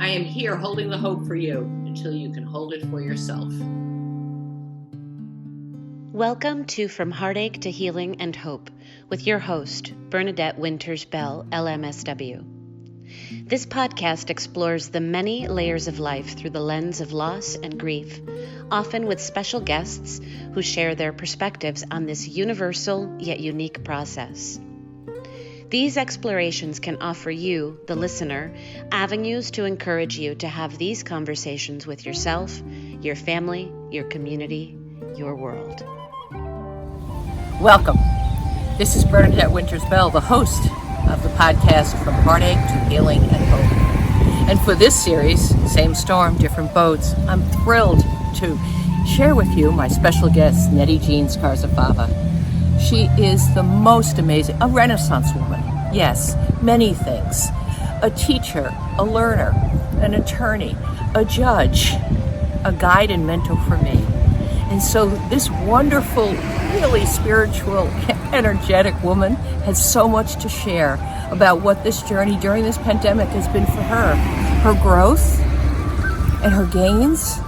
I am here holding the hope for you until you can hold it for yourself. Welcome to From Heartache to Healing and Hope with your host, Bernadette Winters-Bell, LMSW. This podcast explores the many layers of life through the lens of loss and grief, often with special guests who share their perspectives on this universal yet unique process. These explorations can offer you, the listener, avenues to encourage you to have these conversations with yourself, your family, your community, your world. Welcome. This is Bernadette Winters-Bell, the host of the podcast From Heartache to Healing and Hope. And for this series, Same Storm, Different Boats, I'm thrilled to share with you my special guest, Nettie Jean Scarzafava. She is the most amazing, a Renaissance woman, yes, many things. A teacher, a learner, an attorney, a judge, a guide and mentor for me. And so this wonderful, really spiritual, energetic woman has so much to share about what this journey during this pandemic has been for her growth and her gains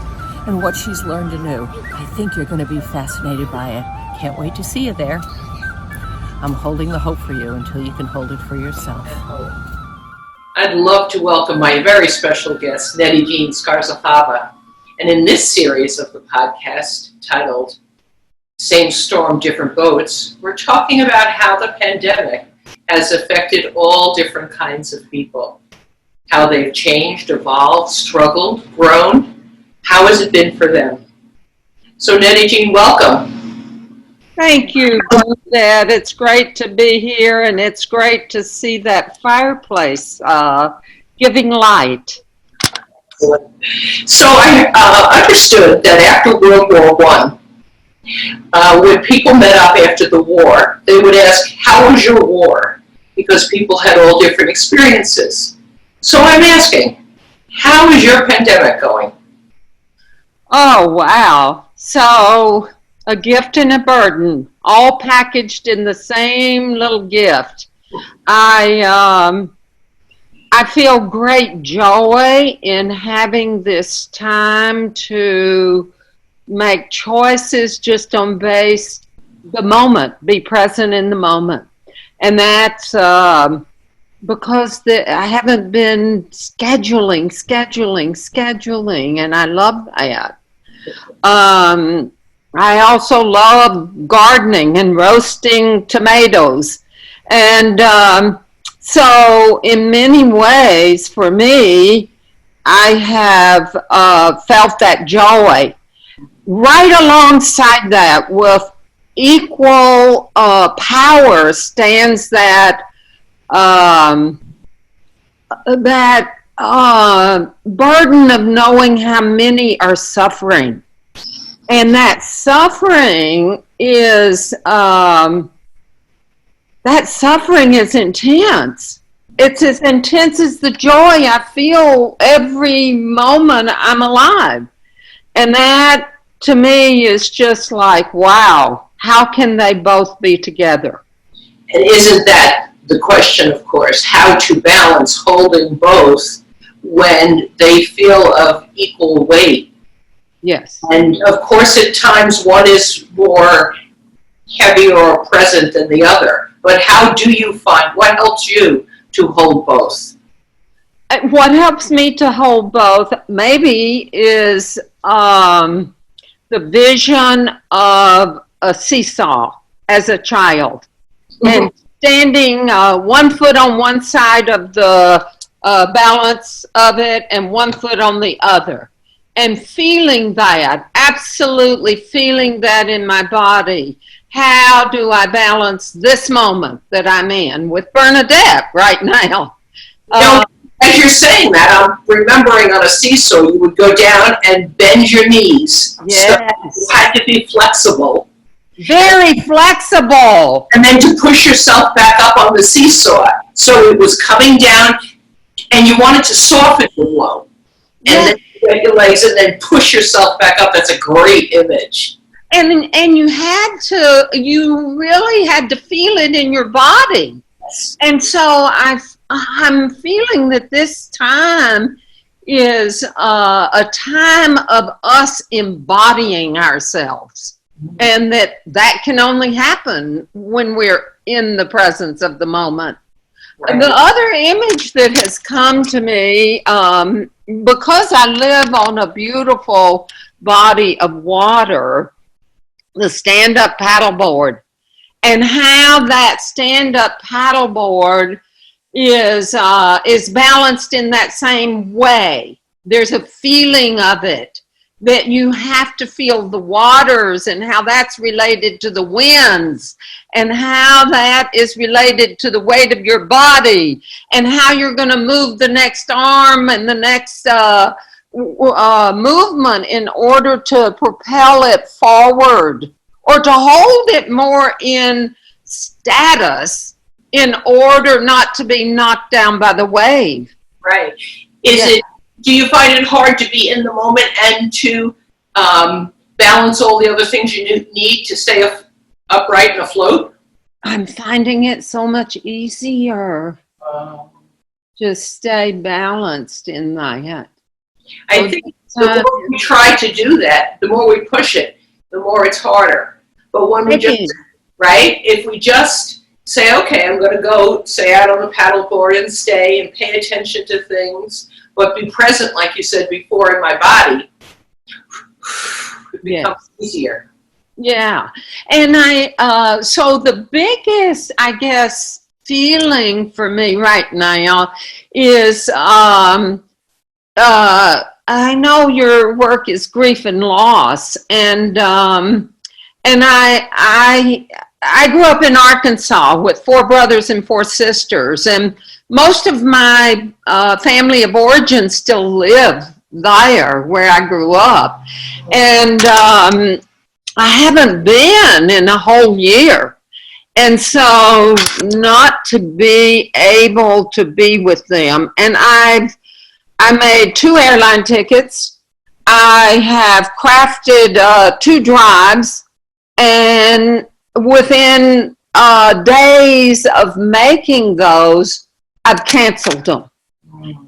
and what she's learned anew. I think you're going to be fascinated by it. Can't wait to see you there. I'm holding the hope for you until you can hold it for yourself. I'd love to welcome my very special guest, Nettie Jean Scarzafava. And in this series of the podcast titled Same Storm, Different Boats, we're talking about how the pandemic has affected all different kinds of people. How they've changed, evolved, struggled, grown. How has it been for them? So Nettie Jean, welcome. Thank you, Bernadette. It's great to be here, and it's great to see that fireplace giving light. So I understood that after World War I, when people met up after the war, they would ask, how was your war? Because people had all different experiences. So I'm asking, how is your pandemic going? Oh, wow. So a gift and a burden, all packaged in the same little gift. I feel great joy in having this time to make choices just on the moment, be present in the moment. And that's because I haven't been scheduling, and I love that. I also love gardening and roasting tomatoes. And so in many ways, for me, I have felt that joy. Right alongside that, with equal power, stands that burden of knowing how many are suffering. And that suffering is intense. It's as intense as the joy I feel every moment I'm alive. And that, to me, is just like, wow, how can they both be together? And isn't that the question, of course, how to balance holding both when they feel of equal weight? Yes. And of course, at times one is more heavy or present than the other. But how do you find, what helps you to hold both? What helps me to hold both maybe is the vision of a seesaw as a child. Mm-hmm. And standing 1 foot on one side of the balance of it and 1 foot on the other. And feeling that, absolutely feeling that in my body. How do I balance this moment that I'm in with Bernadette right now? As you're saying that, I'm remembering on a seesaw, you would go down and bend your knees. Yes. So you had to be flexible. Very flexible. And then to push yourself back up on the seesaw. So it was coming down, and you wanted to soften the blow. And then bend your legs and then push yourself back up. That's a great image. And you really had to feel it in your body. And so I'm feeling that this time is a time of us embodying ourselves. And that can only happen when we're in the presence of the moment. Right. The other image that has come to me, because I live on a beautiful body of water, the stand-up paddleboard, and how that stand-up paddleboard is balanced in that same way. There's a feeling of it, that you have to feel the waters and how that's related to the winds and how that is related to the weight of your body and how you're going to move the next arm and the next movement in order to propel it forward or to hold it more in status in order not to be knocked down by the wave. Right. Do you find it hard to be in the moment and to balance all the other things you need to stay upright and afloat? I'm finding it so much easier to stay balanced in my head. I think the more we try to do that, the more we push it, the more it's harder. But when we if we just say, okay, I'm going to go stay out on the paddleboard and stay and pay attention to things, but be present, like you said before, in my body, it becomes easier. Yeah. And so the biggest, I guess, feeling for me right now is, I know your work is grief and loss, and I grew up in Arkansas with 4 brothers and 4 sisters, and most of my family of origin still live there where I grew up. And I haven't been in a whole year. And so not to be able to be with them. And I made 2 airline tickets. I have crafted 2 drives, and within days of making those, I've canceled them.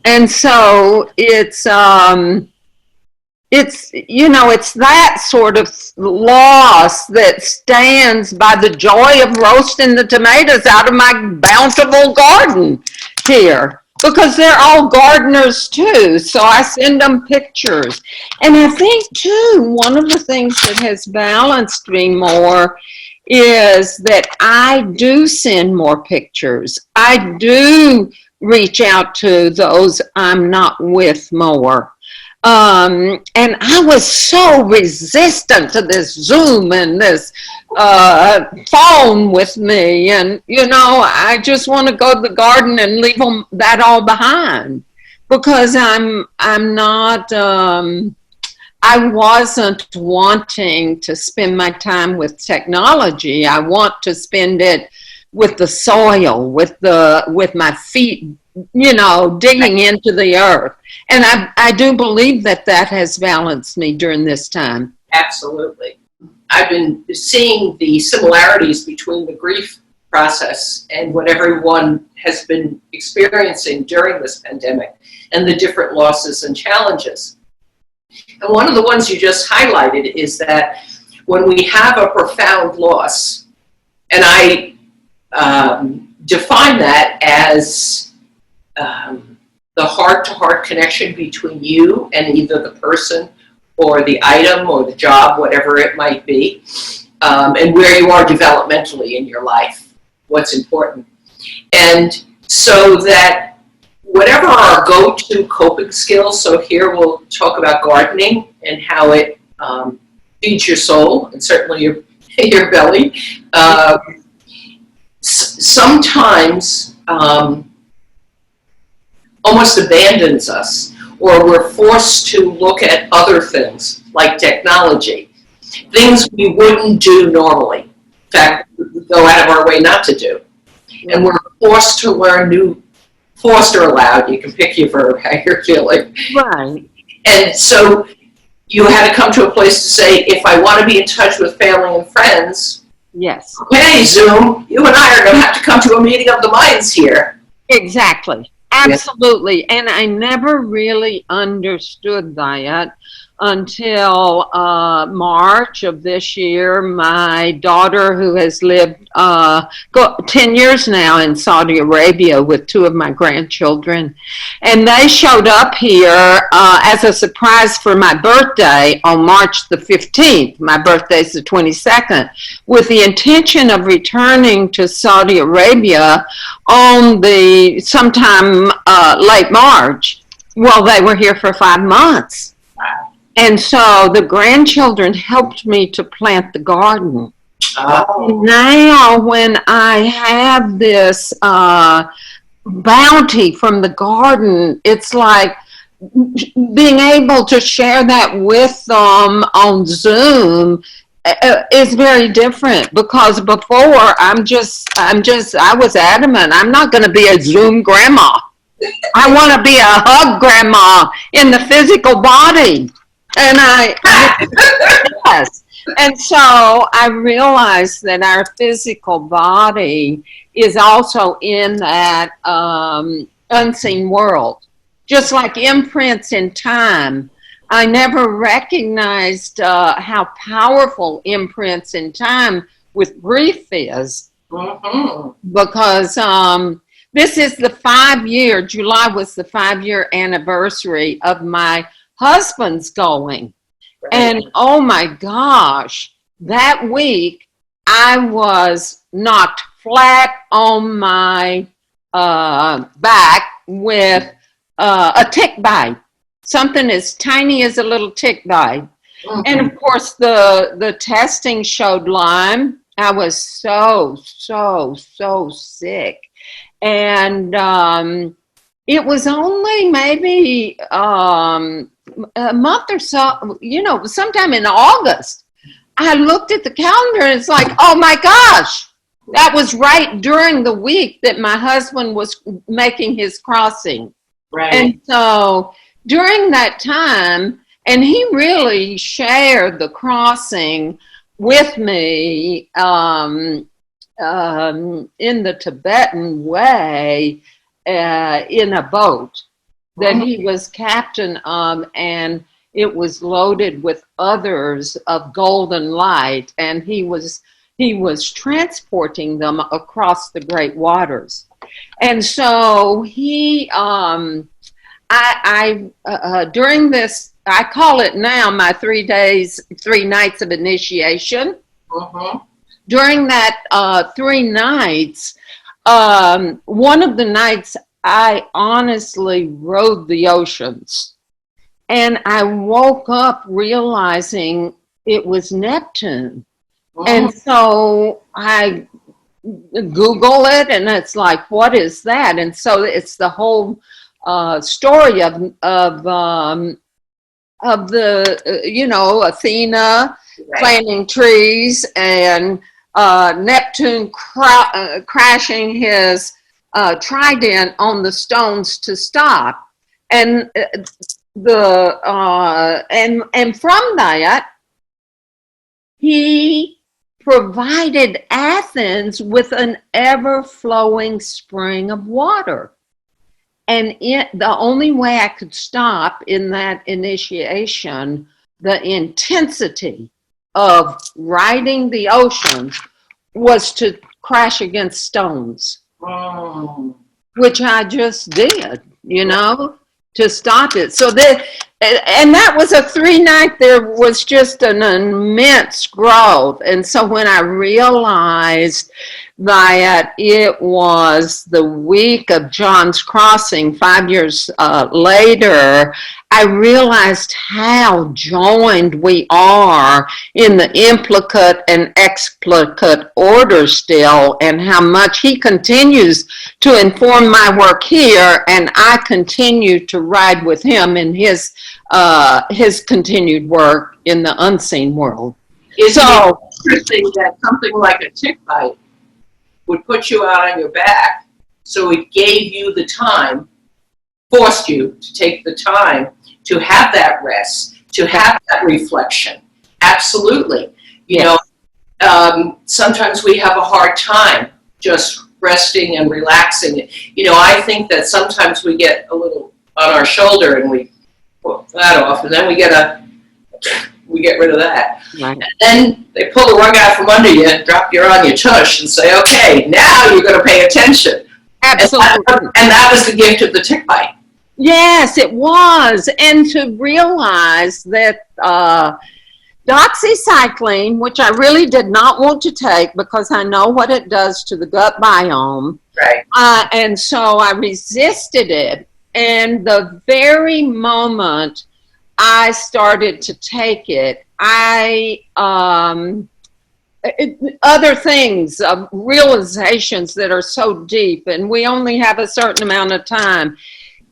And so it's that sort of loss that stands by the joy of roasting the tomatoes out of my bountiful garden here, because they're all gardeners too. So I send them pictures. And I think too, one of the things that has balanced me more is that I do send more pictures. I do reach out to those I'm not with more. And I was so resistant to this Zoom and this phone with me. And, I just want to go to the garden and leave that all behind, because I'm not, I wasn't wanting to spend my time with technology. I want to spend it with the soil, with my feet, digging into the earth. And I do believe that has balanced me during this time. Absolutely. I've been seeing the similarities between the grief process and what everyone has been experiencing during this pandemic and the different losses and challenges. And one of the ones you just highlighted is that when we have a profound loss, and I define that as the heart-to-heart connection between you and either the person or the item or the job, whatever it might be, and where you are developmentally in your life, what's important. And so that whatever our go-to coping skills, so here we'll talk about gardening and how it feeds your soul and certainly your belly. Sometimes almost abandons us, or we're forced to look at other things like technology, things we wouldn't do normally. In fact, we go out of our way not to do. And we're forced to learn forced or allowed, you can pick your verb, how you're feeling. Right. And so you had to come to a place to say, if I want to be in touch with family and friends, yes. Okay, Zoom, you and I are going to have to come to a meeting of the minds here. Exactly. Absolutely. And I never really understood that until March of this year. My daughter, who has lived 10 years now in Saudi Arabia with two of my grandchildren, and they showed up here as a surprise for my birthday on March the 15th. My birthday's the 22nd, with the intention of returning to Saudi Arabia on the sometime late March. Well, they were here for 5 months. Wow. And so the grandchildren helped me to plant the garden. Oh. Now when I have this bounty from the garden, it's like being able to share that with them on Zoom is very different, because before I was adamant, I'm not going to be a Zoom grandma. I want to be a hug grandma in the physical body. And yes. And so I realized that our physical body is also in that unseen world, just like imprints in time. I never recognized how powerful imprints in time with grief is, because this is the 5-year, July was the 5-year anniversary of my husband's going. Right. And oh my gosh, that week I was knocked flat on my back with a tick bite. Something as tiny as a little tick bite. And of course the testing showed Lyme. I was so sick. And it was only maybe a month or so, sometime in August, I looked at the calendar and it's like, oh my gosh, that was right during the week that my husband was making his crossing. Right. And so during that time, and he really shared the crossing with me in the Tibetan way, in a boat that he was captain of, and it was loaded with others of golden light, and he was transporting them across the great waters. And so he during this, I call it now my 3 nights of initiation. During that 3 nights, one of the nights I honestly rode the oceans, and I woke up realizing it was Neptune. And so I Google it, and it's like, what is that? And so it's the whole story of the Athena planting trees, and Neptune crashing his trident on the stones to stop, and and from that he provided Athens with an ever-flowing spring of water. And the only way I could stop in that initiation, the intensity of riding the ocean, was to crash against stones, which I just did, to stop it. So and that was a 3-night, there was just an immense growth. And so when I realized that it was the week of John's crossing 5 years later, I realized how joined we are in the implicate and explicate order still, and how much he continues to inform my work here, and I continue to ride with him in his continued work in the unseen world. Isn't it interesting that something like a tick bite would put you out on your back, so it gave you the time, forced you to take the time to have that rest, to have that reflection. Absolutely. Sometimes we have a hard time just resting and relaxing. You know, I think that sometimes we get a little on our shoulder and we pull that off, and then we get rid of that. Right. And then they pull the rug out from under you and drop you on your tush and say, okay, now you're going to pay attention. Absolutely. And that was the gift of the tick bite. Yes, it was. And to realize that doxycycline, which I really did not want to take because I know what it does to the gut biome. Right. And so I resisted it. And the very moment I started to take it, other things, realizations that are so deep, and we only have a certain amount of time,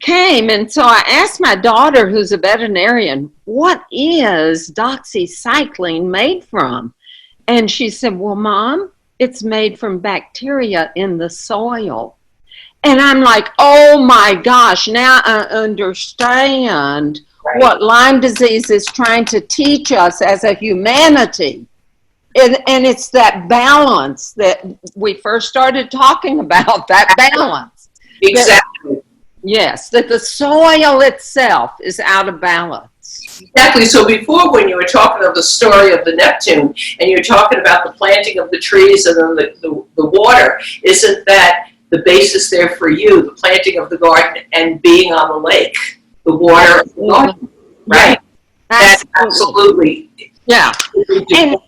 came. And so I asked my daughter, who's a veterinarian, what is doxycycline made from? And she said, well, Mom, it's made from bacteria in the soil. And I'm like, oh my gosh, now I understand what Lyme disease is trying to teach us as a humanity. And it's that balance that we first started talking about, that balance. Exactly. Yes, that the soil itself is out of balance. Exactly. So before, when you were talking of the story of the Neptune, and you're talking about the planting of the trees and then the water, isn't that the basis there for you, the planting of the garden and being on the lake, the water of the garden, right? That's absolutely. Yeah.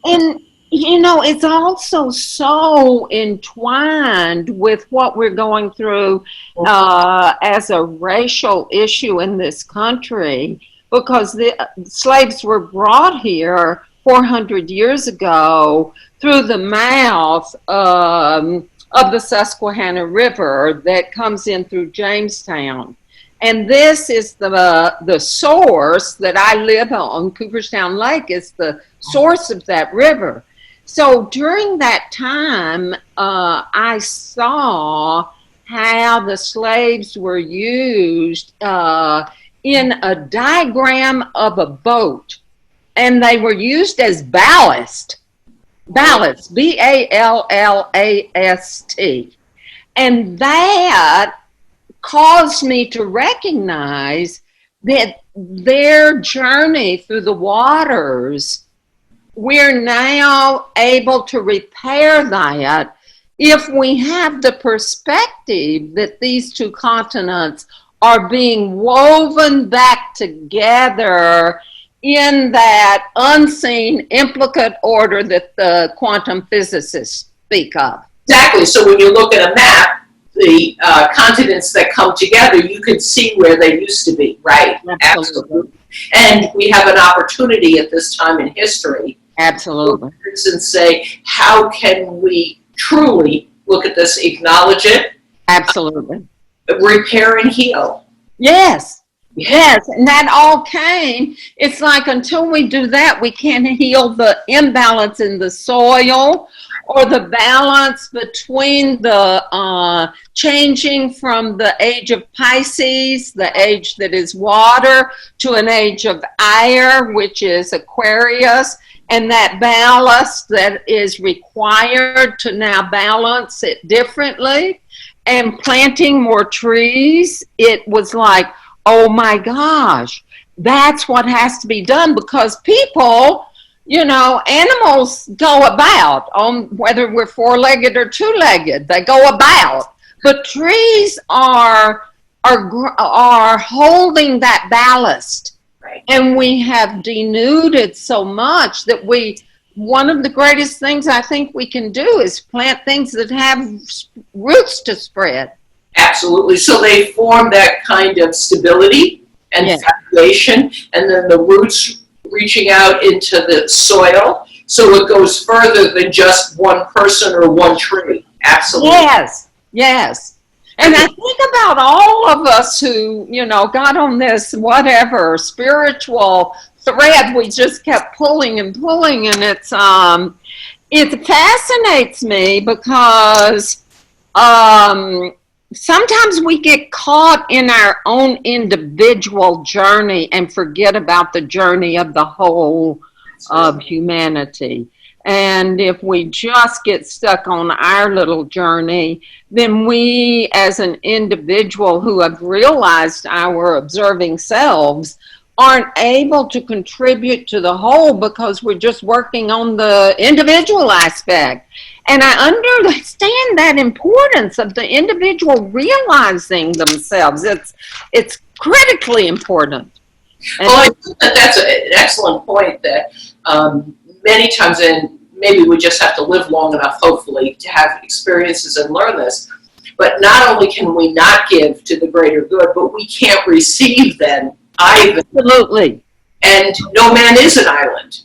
And you know, it's also so entwined with what we're going through as a racial issue in this country, because the slaves were brought here 400 years ago through the mouth of the Susquehanna River that comes in through Jamestown. And this is the source that I live on. Cooperstown Lake is the source of that river. So during that time, I saw how the slaves were used in a diagram of a boat. And they were used as ballast. Ballast, B-A-L-L-A-S-T. And that caused me to recognize that their journey through the waters, we're now able to repair that if we have the perspective that these two continents are being woven back together in that unseen implicate order that the quantum physicists speak of. Exactly. So when you look at a map, the continents that come together, you can see where they used to be, right? Absolutely. And we have an opportunity at this time in history. Absolutely. And say, how can we truly look at this, acknowledge it? Absolutely. Repair and heal. Yes. Yes, and that all came. It's like until we do that, we can't heal the imbalance in the soil or the balance between the changing from the age of Pisces, the age that is water, to an age of air, which is Aquarius, and that ballast that is required to now balance it differently. And planting more trees, it was like, oh my gosh, that's what has to be done, because people, you know, animals go about, on whether we're four-legged or two-legged, they go about. But trees are holding that ballast. Right. And we have denuded so much that one of the greatest things I think we can do is plant things that have roots to spread. Absolutely. So they form that kind of stability and foundation, and then the roots reaching out into the soil, so it goes further than just one person or one tree. Absolutely. Yes, yes. And I think about all of us who, you know, got on this whatever spiritual thread we just kept pulling, and it fascinates me because sometimes we get caught in our own individual journey and forget about the journey of the whole of humanity. And if we just get stuck on our little journey, then we, as an individual who have realized our observing selves, aren't able to contribute to the whole because we're just working on the individual aspect. And I understand that importance of the individual realizing themselves. It's critically important. And well, I think that's an excellent point that many times, and maybe we just have to live long enough, hopefully, to have experiences and learn this. But not only can we not give to the greater good, but we can't receive then either. Absolutely. And no man is an island.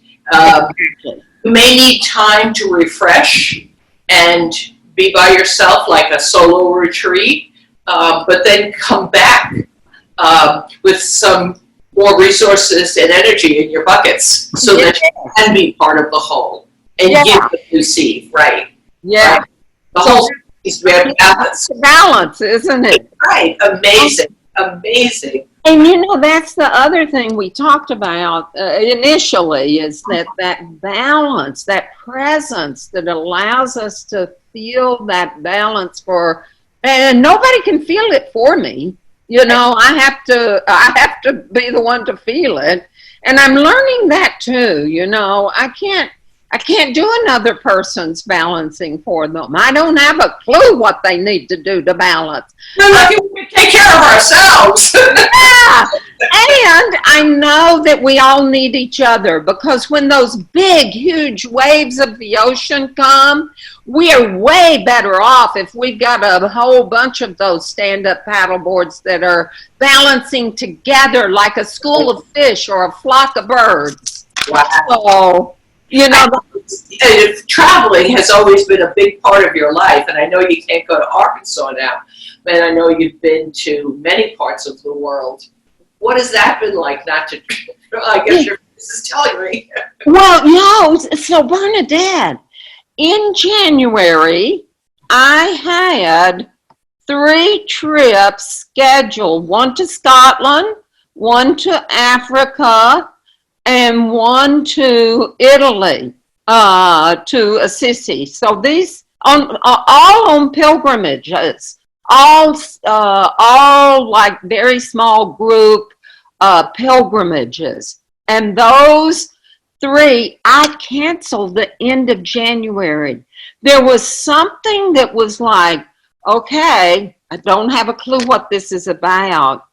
You may need time to refresh and be by yourself like a solo retreat, but then come back with some more resources and energy in your buckets so that you can be part of the whole and give and receive, right? Yeah. Right? The whole needs to be a balance. Balance, isn't it? Right. Amazing. Amazing. And that's the other thing we talked about initially, is that balance, that presence that allows us to feel that balance and nobody can feel it for me. I have to be the one to feel it. And I'm learning that too. I can't do another person's balancing for them. I don't have a clue what they need to do to balance. We're lucky we can take care of ourselves. Yeah. And I know that we all need each other, because when those big, huge waves of the ocean come, we are way better off if we've got a whole bunch of those stand-up paddle boards that are balancing together like a school of fish or a flock of birds. Wow. So, traveling has always been a big part of your life, and I know you can't go to Arkansas now, and I know you've been to many parts of the world. What has that been like? Not to, I guess this is telling me. Well, so Bernadette, in January, I had 3 trips scheduled, one to Scotland, one to Africa, and one to Italy, to Assisi. So these all on pilgrimages, all like very small group pilgrimages. And those 3, I canceled the end of January. There was something that was like, okay, I don't have a clue what this is about.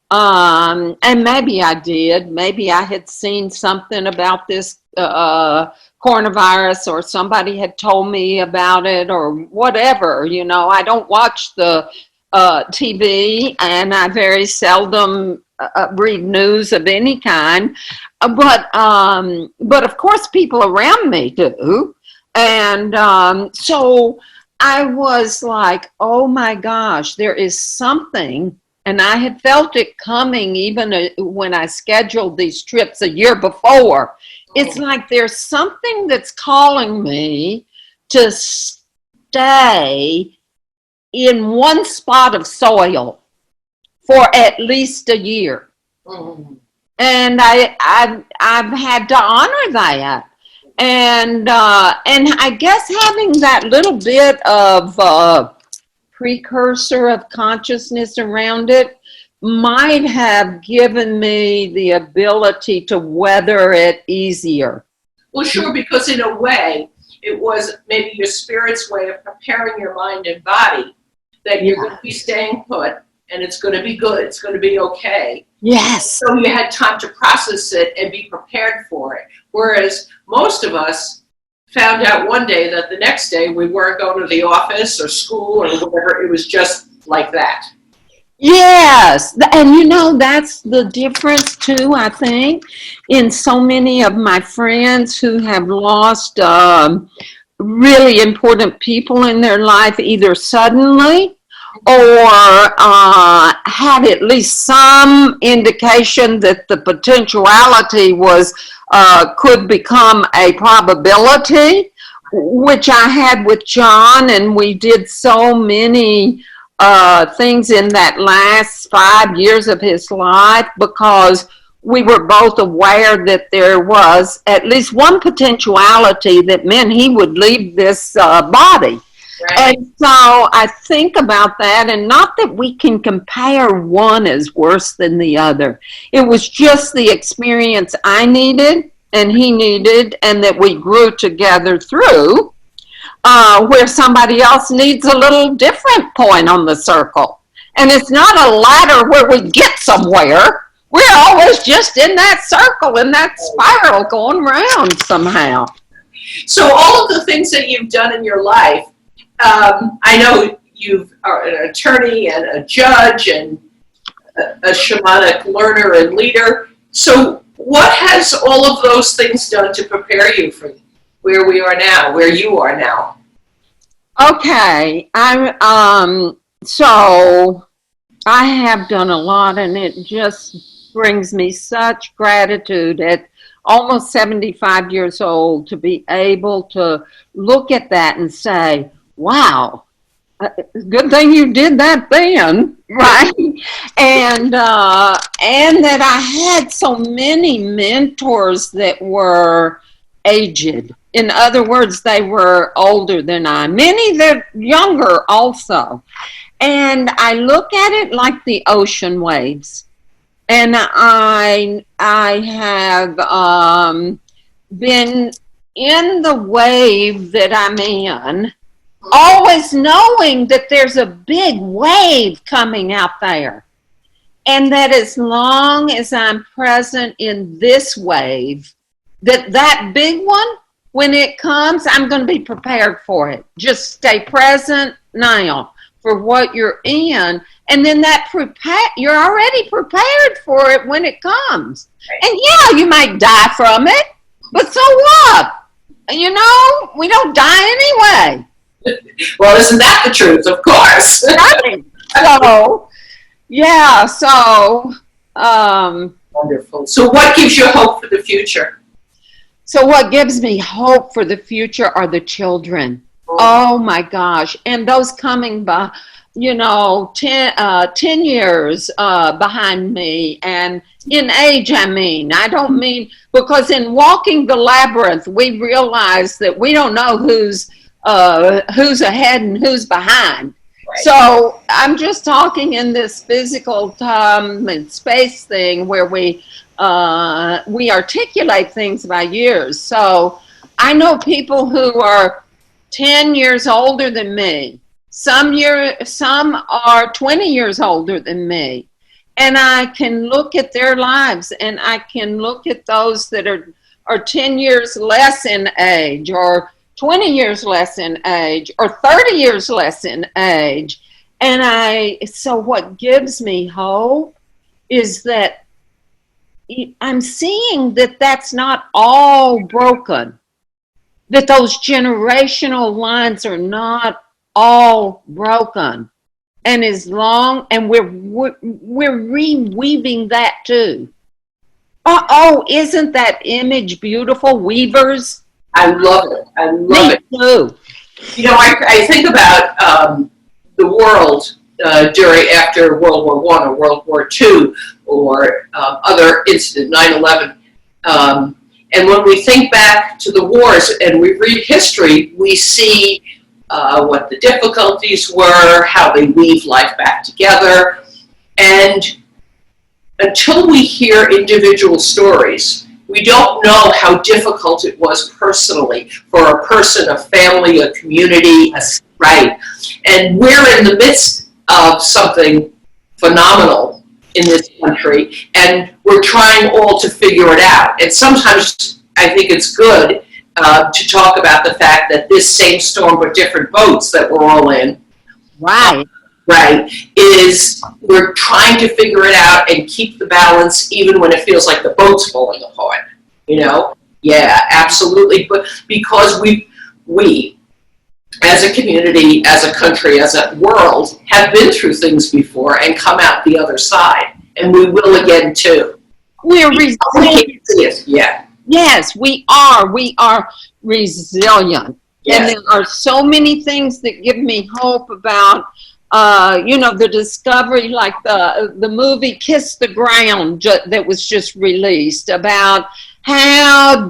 And maybe I did. Maybe I had seen something about this coronavirus, or somebody had told me about it, or whatever. I don't watch the TV, and I very seldom read news of any kind. But of course, people around me do. And so I was like, oh my gosh, there is something. And I had felt it coming even when I scheduled these trips a year before. It's like there's something that's calling me to stay in one spot of soil for at least a year. Mm-hmm. And I've had to honor that. And I guess having that little bit of precursor of consciousness around it might have given me the ability to weather it easier. Well, sure, because in a way, it was maybe your spirit's way of preparing your mind and body that you're going to be staying put, and it's going to be good, it's going to be okay. Yes. So you had time to process it and be prepared for it. Whereas most of us found out one day that the next day we weren't going to the office or school or whatever. It was just like that. Yes. And that's the difference too, I think, in so many of my friends who have lost really important people in their life, either suddenly or had at least some indication that the potentiality was could become a probability, which I had with John, and we did so many things in that last 5 years of his life because we were both aware that there was at least one potentiality that meant he would leave this body. Right. And so I think about that, and not that we can compare one as worse than the other. It was just the experience I needed and he needed, and that we grew together through, where somebody else needs a little different point on the circle. And it's not a ladder where we get somewhere. We're always just in that circle, in that spiral, going round somehow. So all of the things that you've done in your life, I know you are an attorney and a judge and a shamanic learner and leader. So what has all of those things done to prepare you for where we are now, where you are now? Okay, so I have done a lot, and it just brings me such gratitude at almost 75 years old to be able to look at that and say, wow, good thing you did that then, right? And that I had so many mentors that were aged. In other words, they were older than I. Many that younger also. And I look at it like the ocean waves. And I have been in the wave that I'm in, always knowing that there's a big wave coming out there. And that as long as I'm present in this wave, that big one, when it comes, I'm going to be prepared for it. Just stay present now for what you're in. And then you're already prepared for it when it comes. And yeah, you might die from it, but so what? You know, we don't die anyway. Well, isn't that the truth? Of course. Right. So, yeah, so. Wonderful. So what gives you hope for the future? So what gives me hope for the future are the children. Oh my gosh. And those coming by, 10 years behind me. And in age, I don't mean, because in walking the labyrinth, we realize that we don't know who's ahead and who's behind. Right. So I'm just talking in this physical time and space thing where we articulate things by years. So I know people who are 10 years older than me. Some are 20 years older than me. And I can look at their lives, and I can look at those that are 10 years less in age, or 20 years less in age, or 30 years less in age. And so what gives me hope is that I'm seeing that that's not all broken, that those generational lines are not all broken. And we're reweaving that too. Oh, isn't that image beautiful? Weavers. I love it. I love it. Me too. I think about the world after World War I or World War II or other incident, 9/11. And when we think back to the wars and we read history, we see what the difficulties were, how they weave life back together. And until we hear individual stories, we don't know how difficult it was personally for a person, a family, a community, right? And we're in the midst of something phenomenal in this country, and we're trying all to figure it out. And sometimes I think it's good to talk about the fact that this same storm but different boats that we're all in, right, is we're trying to figure it out and keep the balance even when it feels like the boat's falling apart, Yeah, absolutely. But because we as a community, as a country, as a world, have been through things before and come out the other side. And we will again too. We're resilient. Yeah. Yes, we are. We are resilient. Yes. And there are so many things that give me hope about the discovery, like the movie Kiss the Ground that was just released, about how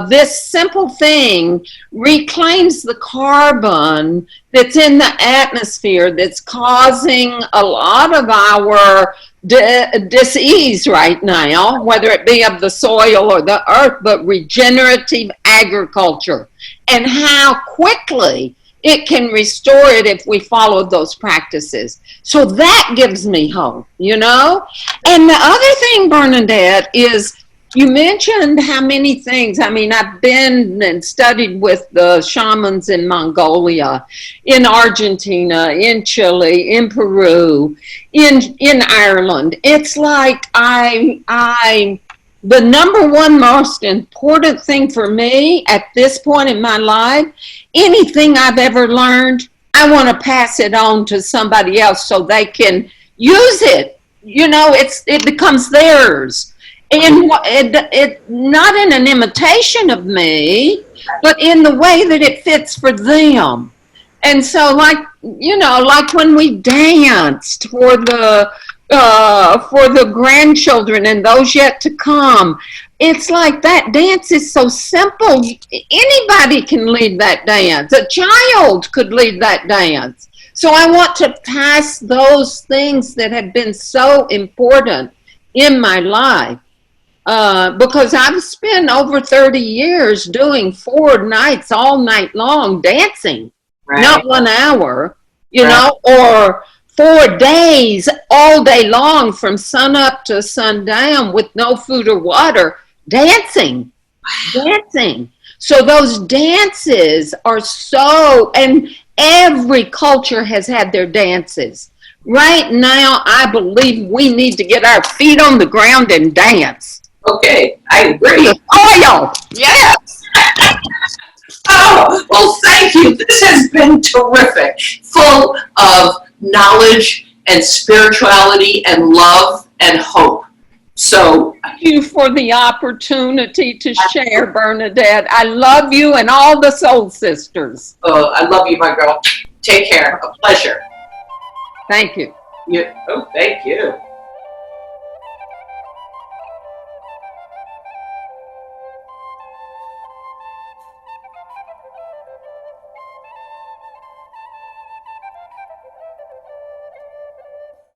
this simple thing reclaims the carbon that's in the atmosphere that's causing a lot of our disease right now, whether it be of the soil or the earth, but regenerative agriculture, and how quickly it can restore it if we follow those practices. So that gives me hope, And the other thing, Bernadette, is you mentioned how many things. I mean, I've been and studied with the shamans in Mongolia, in Argentina, in Chile, in Peru, in Ireland. It's like the number one most important thing for me at this point in my life, anything I've ever learned, I want to pass it on to somebody else so they can use it. It becomes theirs. And it not in an imitation of me, but in the way that it fits for them. And so, like when we danced for the grandchildren and those yet to come, it's like that dance is so simple. Anybody can lead that dance. A child could lead that dance. So I want to pass those things that have been so important in my life. Because I've spent over 30 years doing 4 nights all night long dancing, right. Not 1 hour, or 4 days all day long from sun up to sundown with no food or water, dancing. So those dances are and every culture has had their dances. Right now, I believe we need to get our feet on the ground and dance. Okay, I agree. Oil! Yes! Oh, well, thank you. This has been terrific, full of knowledge and spirituality and love and hope. So, thank you for the opportunity to share, Bernadette. I love you and all the soul sisters. Oh, I love you, my girl. Take care. A pleasure. Thank you. Thank you.